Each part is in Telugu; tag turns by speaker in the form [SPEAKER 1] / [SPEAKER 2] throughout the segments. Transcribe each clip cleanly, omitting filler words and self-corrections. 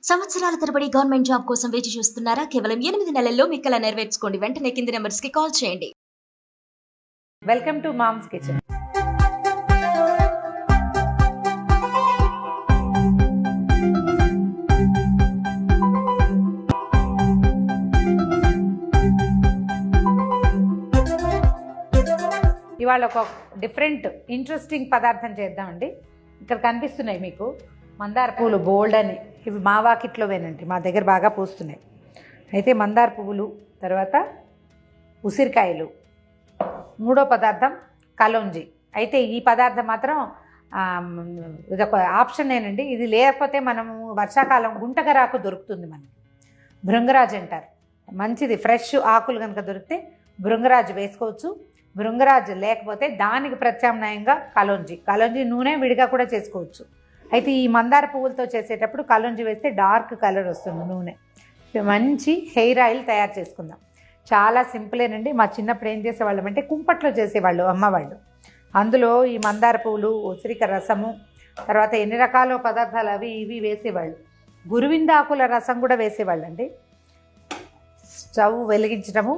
[SPEAKER 1] సంవత్సరాల తరబడి గవర్నమెంట్ జాబ్ కోసం వేచి చూస్తున్నారా? కేవలం 8 నెలల్లో మీ కల నెరవేర్చుకోండి. వెంటనే కింది నంబర్స్‌కి కాల్ చేయండి.
[SPEAKER 2] Welcome to Mom's Kitchen. ఇవాళ ఒక డిఫరెంట్ ఇంట్రెస్టింగ్ పదార్థం చేద్దామండి. ఇక్కడ కనిపిస్తున్నాయి మీకు మందార పూలు బోల్డ్ అని. ఇవి మా వాకిట్లోవేనండి, మా దగ్గర బాగా పూస్తున్నాయి. అయితే మందార పువ్వులు, తర్వాత ఉసిరికాయలు, మూడో పదార్థం కలోంజి. అయితే ఈ పదార్థం మాత్రం ఇదొక ఆప్షనేనండి. ఇది లేకపోతే మనము వర్షాకాలం గుంటగరాకు దొరుకుతుంది మనకి, భృంగరాజు అంటారు. మంచిది, ఫ్రెష్ ఆకులు కనుక దొరికితే భృంగరాజు వేసుకోవచ్చు. భృంగరాజు లేకపోతే దానికి ప్రత్యామ్నాయంగా కలోంజి నూనె విడిగా కూడా చేసుకోవచ్చు. అయితే ఈ మందార పువ్వులతో చేసేటప్పుడు కలోంజి వేస్తే డార్క్ కలర్ వస్తుంది నూనె. మంచి హెయిర్ ఆయిల్ తయారు చేసుకుందాం. చాలా సింపులేనండి. మా చిన్నప్పుడు ఏం చేసేవాళ్ళం అంటే కుంపట్లో చేసేవాళ్ళు అమ్మవాళ్ళు. అందులో ఈ మందార పువ్వులు, ఉసిరిక రసము, తర్వాత ఎన్ని రకాల పదార్థాలు అవి ఇవి వేసేవాళ్ళు. గురువిందాకుల రసం కూడా వేసేవాళ్ళండి. స్టవ్ వెలిగించడము,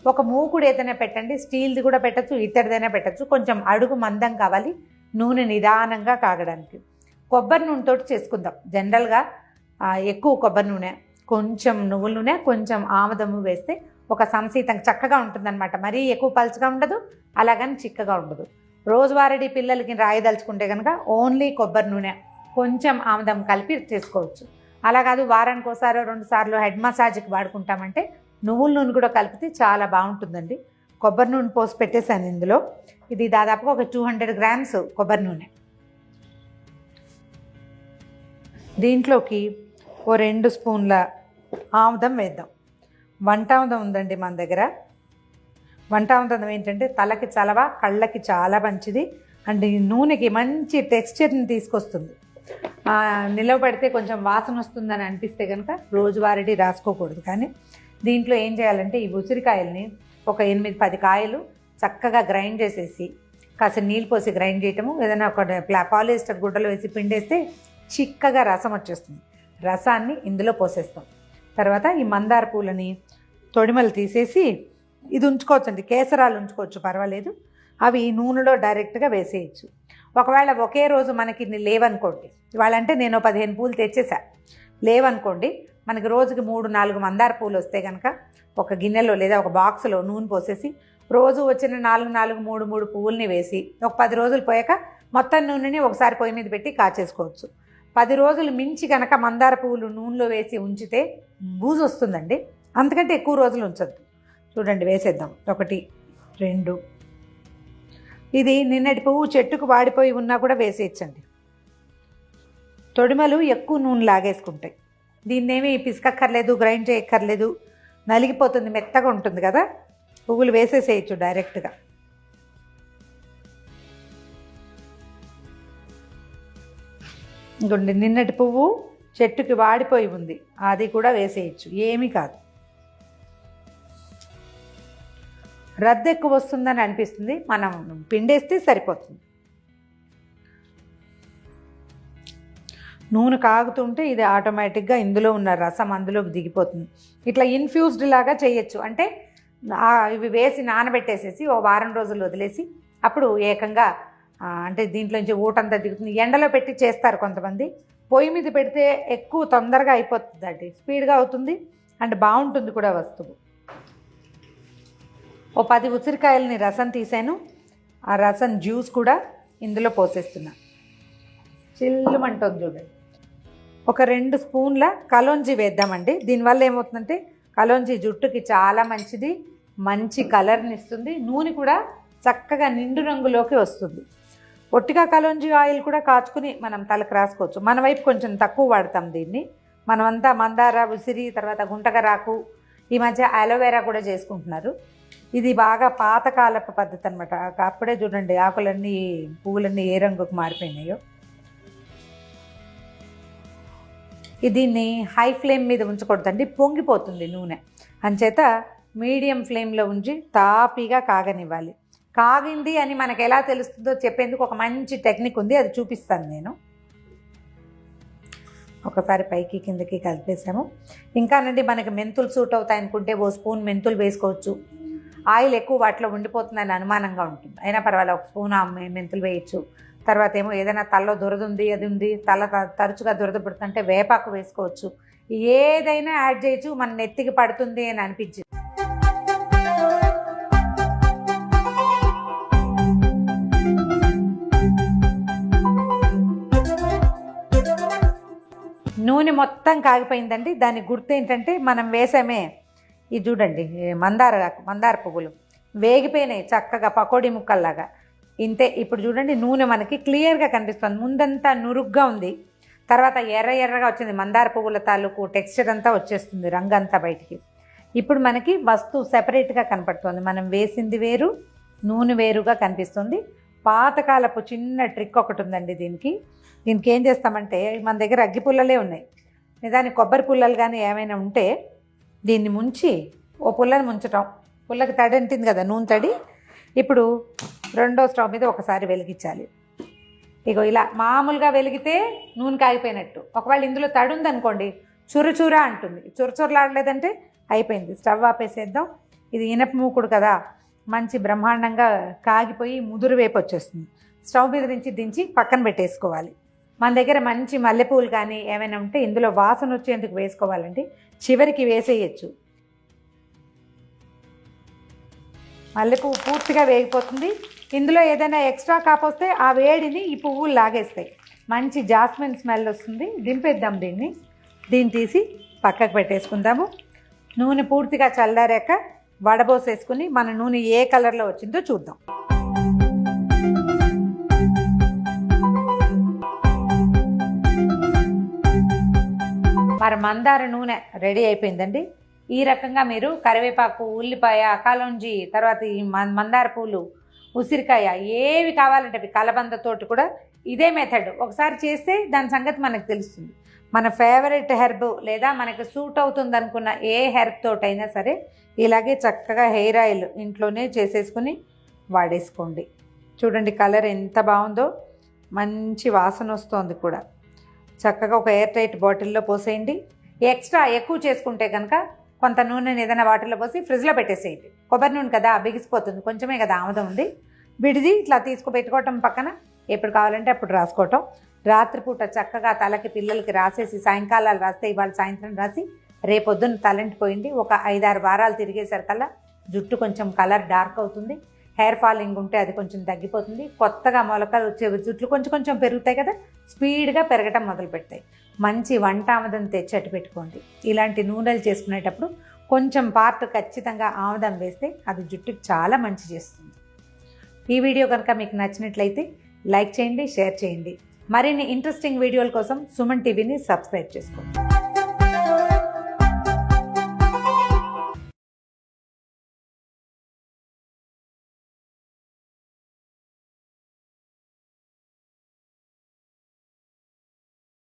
[SPEAKER 2] ఒక మూకుడు ఏదైనా పెట్టండి, స్టీల్ది కూడా పెట్టచ్చు, ఇతడిదైనా పెట్టచ్చు. కొంచెం అడుగు మందం కావాలి నూనె నిదానంగా కాగడానికి. కొబ్బరి నూనెతో చేసుకుందాం. జనరల్గా ఎక్కువ కొబ్బరి నూనె, కొంచెం నువ్వుల నూనె, కొంచెం ఆముదము వేస్తే ఒక సంసీతం చక్కగా ఉంటుందన్నమాట. మరీ ఎక్కువ పలుచగా ఉండదు, అలాగని చిక్కగా ఉండదు. రోజువారీ పిల్లలకి రాయదలుచుకుంటే కనుక ఓన్లీ కొబ్బరి నూనె కొంచెం ఆముదం కలిపి చేసుకోవచ్చు. అలా కాదు వారానికి ఒకసారి 2 సార్లు హెడ్ మసాజ్కి వాడుకుంటామంటే నువ్వుల నూనె కూడా కలిపితే చాలా బాగుంటుందండి. కొబ్బరి నూనె పోసి పెట్టేశాను ఇందులో. ఇది దాదాపుగా ఒక 200 గ్రామ్స్ కొబ్బరి నూనె. దీంట్లోకి ఓ 2 స్పూన్ల ఆముదం వేద్దాం. వంట ఆముదం ఉందండి మన దగ్గర. వంట ఆముదం ఏంటంటే తలకి చలవ, కళ్ళకి చాలా మంచిది. అండ్ ఈ నూనెకి మంచి టెక్స్చర్ని తీసుకొస్తుంది. నిలవ పెడితే కొంచెం వాసన వస్తుందని అనిపిస్తే కనుక రోజువారీ రాసుకోకూడదు. కానీ దీంట్లో ఏం చేయాలంటే ఈ ఉసిరికాయల్ని ఒక 8-10 కాయలు చక్కగా గ్రైండ్ చేసేసి కాస్త నీళ్ళు పోసి గ్రైండ్ చేయటము, ఏదైనా ఒక పాలిస్టర్ గుడ్డలో వేసి పిండేస్తే చిక్కగా రసం వచ్చేస్తుంది. రసాన్ని ఇందులో పోసేస్తాం. తర్వాత ఈ మందార పూలని తొడిమలు తీసేసి ఇది ఉంచుకోవచ్చండి, కేసరాలు ఉంచుకోవచ్చు, పర్వాలేదు. అవి నూనెలో డైరెక్ట్గా వేసేయచ్చు. ఒకవేళ ఒకే రోజు మనకి లేవనుకోండి, ఇవాళంటే నేను 15 పూలు తెచ్చేసా, లేవనుకోండి, మనకి రోజుకి 3-4 మందార పూలు వస్తే కనుక ఒక గిన్నెలో లేదా ఒక బాక్స్లో నూనె పోసేసి రోజు వచ్చిన 4-3 పువ్వుల్ని వేసి ఒక 10 రోజులు పోయాక మొత్తం నూనెని ఒకసారి పొయ్యి మీద పెట్టి కాచేసుకోవచ్చు. 10 రోజులు మించి కనుక మందార పువ్వులు నూనెలో వేసి ఉంచితే బూజు వస్తుందండి. అంతకంటే ఎక్కువ రోజులు ఉంచద్దు. చూడండి, వేసేద్దాం. 1, 2. ఇది నిన్నటి పువ్వు చెట్టుకు వాడిపోయి ఉన్నా కూడా వేసేయచ్చండి. తొడిమలు ఎక్కువ నూనె లాగేసుకుంటాయి. దీన్నేమి పిసకక్కర్లేదు, గ్రైండ్ చేయక్కర్లేదు, నలిగిపోతుంది, మెత్తగా ఉంటుంది కదా. పువ్వులు వేసేసేయచ్చు డైరెక్ట్గా. ఇంకోండి, నిన్నటి పువ్వు చెట్టుకి వాడిపోయి ఉంది, అది కూడా వేసేయచ్చు, ఏమీ కాదు. రద్దు ఎక్కువ వస్తుందని అనిపిస్తుంది, మనం పిండేస్తే సరిపోతుంది. నూనె కాగుతుంటే ఇది ఆటోమేటిక్గా ఇందులో ఉన్న రసం అందులోకి దిగిపోతుంది. ఇట్లా ఇన్ఫ్యూజ్డ్ లాగా చేయొచ్చు. అంటే ఇవి వేసి నానబెట్టేసేసి ఓ వారం రోజులు వదిలేసి అప్పుడు ఏకంగా అంటే దీంట్లోంచి ఊటంతా దిగుతుంది. ఎండలో పెట్టి చేస్తారు కొంతమంది. పొయ్యి మీద పెడితే ఎక్కువ తొందరగా అయిపోతుంది అండి, స్పీడ్గా అవుతుంది అండ్ బాగుంటుంది కూడా వస్తువు. ఓ 10 ఉసిరికాయలని రసం తీసాను. ఆ రసం జ్యూస్ కూడా ఇందులో పోసేస్తున్నా. చిల్లుమంటుంది చూడండి. ఒక 2 స్పూన్ల కలోంజి వేద్దామండి. దీనివల్ల ఏమవుతుందంటే కలోంజి జుట్టుకి చాలా మంచిది, మంచి కలర్ని ఇస్తుంది. నూనె కూడా చక్కగా నిండు రంగులోకి వస్తుంది. ఒట్టిగా కలోంజి ఆయిల్ కూడా కాచుకుని మనం తలకు రాసుకోవచ్చు. మన వైపు కొంచెం తక్కువ వాడతాం దీన్ని. మనమంతా మందార, ఉసిరి, తర్వాత గుంటగరాకు, ఈ మధ్య అలోవెరా కూడా చేసుకుంటున్నారు. ఇది బాగా పాతకాలపు పద్ధతి అనమాట. అప్పుడే చూడండి ఆకులన్నీ, పువ్వులన్నీ ఏ రంగుకు మారిపోయినాయో. దీన్ని హై ఫ్లేమ్ మీద ఉంచకూడదండి, పొంగిపోతుంది నూనె. అంచేత మీడియం ఫ్లేమ్లో ఉంచి తాపీగా కాగనివ్వాలి. కాగింది అని మనకు ఎలా తెలుస్తుందో చెప్పేందుకు ఒక మంచి టెక్నిక్ ఉంది, అది చూపిస్తాను నేను. ఒకసారి పైకి కిందకి కలిపేసాము. ఇంకానండి మనకి మెంతులు సూట్ అవుతాయి అనుకుంటే ఓ స్పూన్ మెంతులు వేసుకోవచ్చు. ఆయిల్ ఎక్కువ వాటిలో ఉండిపోతుందని అనుమానంగా ఉంటుంది, అయినా పర్వాలేదు ఒక స్పూన్ మెంతులు వేయచ్చు. తర్వాత ఏమో ఏదైనా తలలో దురద ఉంది, అది ఉంది, తల తరచుగా దురద పడుతుంటే వేపాకు వేసుకోవచ్చు. ఏదైనా యాడ్ చేయొచ్చు, మన నెత్తికి పడుతుంది అని అనిపించింది. నూనె మొత్తం కాగిపోయిందండి. దానికి గుర్తు ఏంటంటే మనం వేసామే ఇది చూడండి, మందార పువ్వులు వేగిపోయినాయి చక్కగా పకోడీ ముక్కల్లాగా. ఇంతే. ఇప్పుడు చూడండి నూనె మనకి క్లియర్గా కనిపిస్తుంది. ముందంతా నురుగ్గా ఉంది, తర్వాత ఎర్రగా వచ్చింది. మందార పువ్వుల తాలూకు టెక్స్చర్ అంతా వచ్చేస్తుంది, రంగు అంతా బయటికి. ఇప్పుడు మనకి వస్తువు సెపరేట్గా కనపడుతుంది. మనం వేసింది వేరు, నూనె వేరుగా కనిపిస్తుంది. పాతకాలపు చిన్న ట్రిక్ ఒకటి ఉందండి దీనికి ఏం చేస్తామంటే, మన దగ్గర అగ్గి పుల్లలే ఉన్నాయి, నిజానికి కొబ్బరి పుల్లలు కానీ ఏమైనా ఉంటే దీన్ని ముంచి ఓ పుల్లని ముంచటం, పుల్లకి తడి అంటుంది కదా నూనె తడి. ఇప్పుడు రెండో స్టవ్ మీద ఒకసారి వెలిగించాలి. ఇగో ఇలా మామూలుగా వెలిగితే నూనె కాగిపోయినట్టు. ఒకవేళ ఇందులో తడి ఉందనుకోండి చురుచురా అంటుంది, చురుచురలాడలేదంటే అయిపోయింది. స్టవ్ ఆపేసేద్దాం. ఇది ఇనప మూకుడు కదా, మంచి బ్రహ్మాండంగా కాగిపోయి ముదురు వేపు వచ్చేస్తుంది. స్టవ్ మీద నుంచి దించి పక్కన పెట్టేసుకోవాలి. మన దగ్గర మంచి మల్లెపూలు కానీ ఏమైనా ఉంటే ఇందులో వాసన వచ్చేందుకు వేసుకోవాలండి, చివరికి వేసేయచ్చు. మల్లెపువ్వు పూర్తిగా వేగిపోతుంది. ఇందులో ఏదైనా ఎక్స్ట్రా కాపోస్తే ఆ వేడిని ఈ పువ్వులు లాగేస్తాయి, మంచి జాస్మిన్ స్మెల్ వస్తుంది. దింపేద్దాం దీన్ని తీసి పక్కకు పెట్టేసుకుందాము. నూనె పూర్తిగా చల్లారాక వడబోసేసుకుని మన నూనె ఏ కలర్లో వచ్చిందో చూద్దాం. మరి మందార నూనె రెడీ అయిపోయిందండి. ఈ రకంగా మీరు కరివేపాకు, ఉల్లిపాయ, కలంజీ, తర్వాత ఈ మందార పూలు, ఉసిరికాయ ఏవి కావాలంటే అవి, కలబందతోటి కూడా ఇదే మెథడ్ ఒకసారి చేస్తే దాని సంగతి మనకు తెలుస్తుంది. మన ఫేవరెట్ హెర్బ్ లేదా మనకు సూట్ అవుతుంది అనుకున్న ఏ హెర్బ్ తోటైనా సరే ఇలాగే చక్కగా హెయిర్ ఆయిల్ ఇంట్లోనే చేసేసుకుని వాడేసుకోండి. చూడండి కలర్ ఎంత బాగుందో, మంచి వాసన వస్తుంది కూడా. చక్కగా ఒక ఎయిర్ టైట్ బాటిల్లో పోసేయండి. ఎక్స్ట్రా ఎక్కువ చేసుకుంటే కనుక కొంత నూనెని ఏదైనా వాటిల్లో పోసి ఫ్రిడ్జ్లో పెట్టేసేయండి. కొబ్బరి నూనె కదా బిగిసిపోతుంది, కొంచెమే కదా ఆముదం ఉంది. విడిది ఇట్లా పెట్టుకోవటం పక్కన, ఎప్పుడు కావాలంటే అప్పుడు రాసుకోవటం. రాత్రిపూట చక్కగా తలకి పిల్లలకి రాసేసి సాయంకాలాలు రాస్తే ఇవాళ సాయంత్రం రాసి రేపొద్దున తలంటిపోయింది. ఒక 5-6 వారాలు తిరిగేసరికల్లా జుట్టు కొంచెం కలర్ డార్క్ అవుతుంది. హెయిర్ ఫాలింగ్ ఉంటే అది కొంచెం తగ్గిపోతుంది. కొత్తగా మొలకలు వచ్చే జుట్లు కొంచెం పెరుగుతాయి కదా, స్పీడ్గా పెరగటం మొదలు పెడతాయి. మంచి వంట ఆముదం తెచ్చి పెట్టుకోండి. ఇలాంటి నూనెలు చేసుకునేటప్పుడు కొంచెం పార్ట్ ఖచ్చితంగా ఆముదం వేస్తే అది జుట్టుకి చాలా మంచి చేస్తుంది. ఈ వీడియో కనుక మీకు నచ్చినట్లయితే లైక్ చేయండి, షేర్ చేయండి. మరిన్ని ఇంట్రెస్టింగ్ వీడియోల కోసం సుమన్ టీవీని సబ్స్క్రైబ్ చేసుకోండి.